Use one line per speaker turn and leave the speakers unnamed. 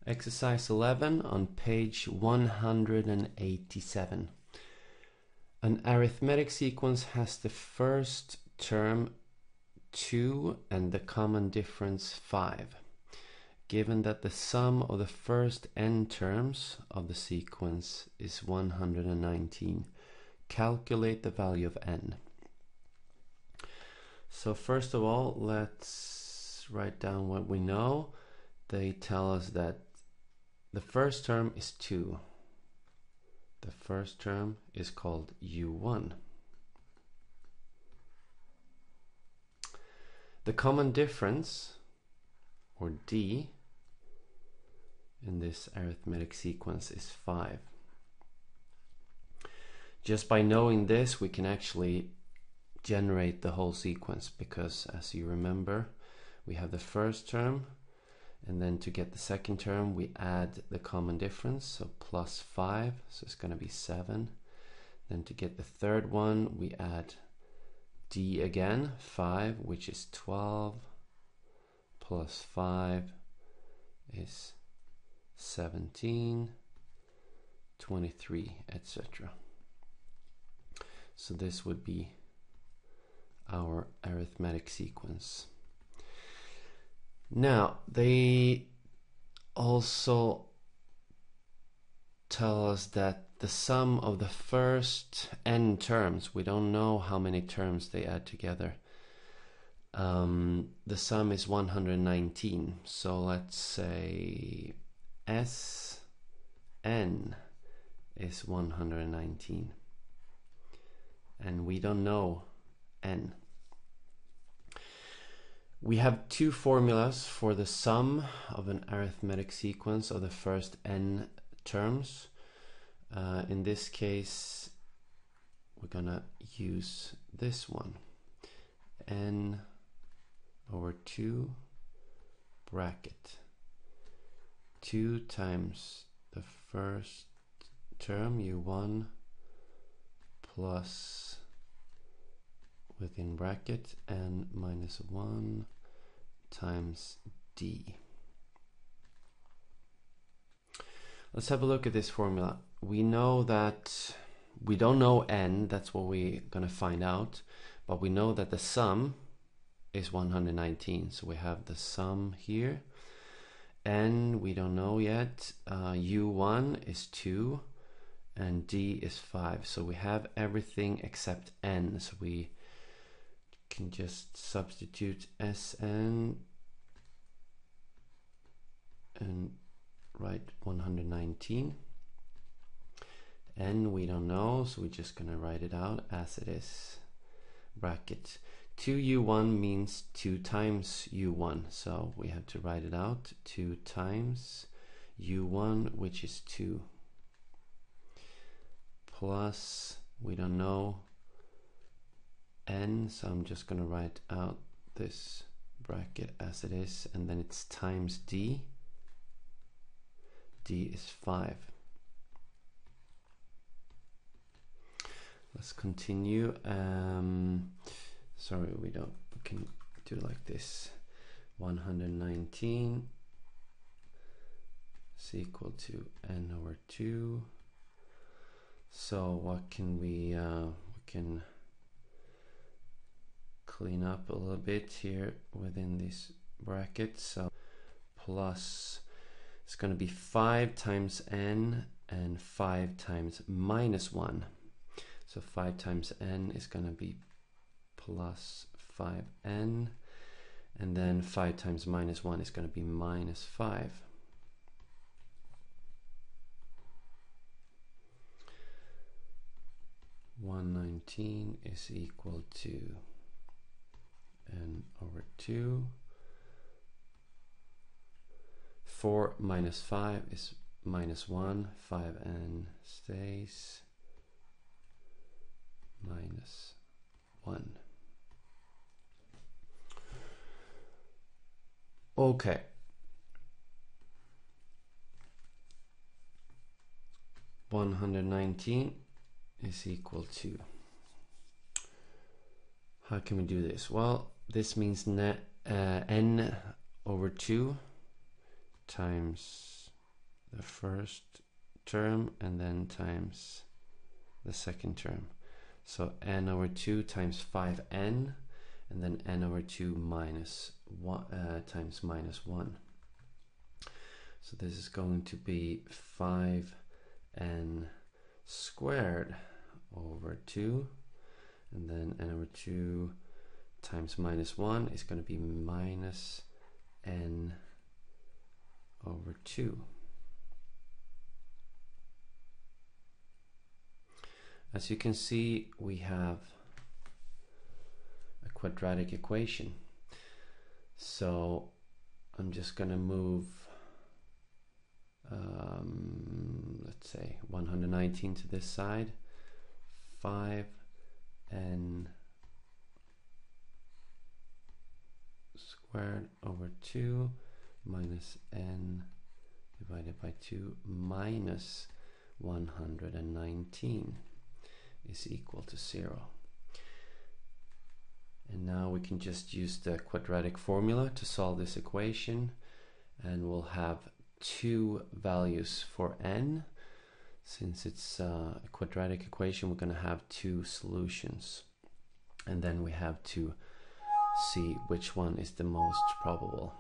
Exercise 11 on page 187. An arithmetic sequence has the first term 2 and the common difference 5. Given that the sum of the first n terms of the sequence is 119, calculate the value of n. So first of all, let's write down what we know. They tell us that the first term is 2. The first term is called u1. The common difference, or d, in this arithmetic sequence is 5. Just by knowing this, we can actually generate the whole sequence, because as you remember, we have the first term, and then to get the second term we add the common difference, so plus 5, so it's going to be 7. Then to get the third one we add d again, 5, which is 12, plus 5 is 17, 23, etc. So this would be our arithmetic sequence. Now, they also tell us that the sum of the first n terms, we don't know how many terms they add together, the sum is 119. So let's say Sn is 119, and we don't know n. We have two formulas for the sum of an arithmetic sequence of the first n terms. In this case, we're gonna use this one. N over 2 bracket 2 times the first term, u1, plus within bracket n minus 1 times d. Let's have a look at this formula. We know that we don't know n, that's what we're going to find out, but we know that the sum is 119, so we have the sum here. N we don't know yet, u1 is 2 and d is 5, so we have everything except n, so we can just substitute Sn and write 119. N we don't know, so we're just gonna write it out as it is. Bracket 2u1 means 2 times u1, so we have to write it out. 2 times u1, which is 2, plus we don't know n, so I'm just going to write out this bracket as it is, and then it's times d. D is 5. Let's continue. Sorry, we can do it like this. 119 is equal to n over 2. So what can we can clean up a little bit here within this bracket. So plus, it's going to be 5 times n and 5 times minus 1. So 5 times n is going to be plus 5n, and then 5 times minus 1 is going to be minus 5. (119) is equal to n over 2. 4 minus 5 is minus 1. 5n stays. Minus 1. Okay. (119) is equal to, how can we do this? Well, this means n over 2 times the first term and then times the second term. So n over 2 times 5n, and then n over 2 minus 1 times minus 1. So this is going to be 5n squared over 2, and then n over 2 times minus 1 is going to be minus n over 2. As you can see, we have a quadratic equation. So I'm just going to move, let's say 119 to this side. 5n squared over 2 minus n divided by 2 minus 119 is equal to 0. And now we can just use the quadratic formula to solve this equation, and we'll have two values for n. Since it's a quadratic equation, we're going to have two solutions, and then we have to see which one is the most probable.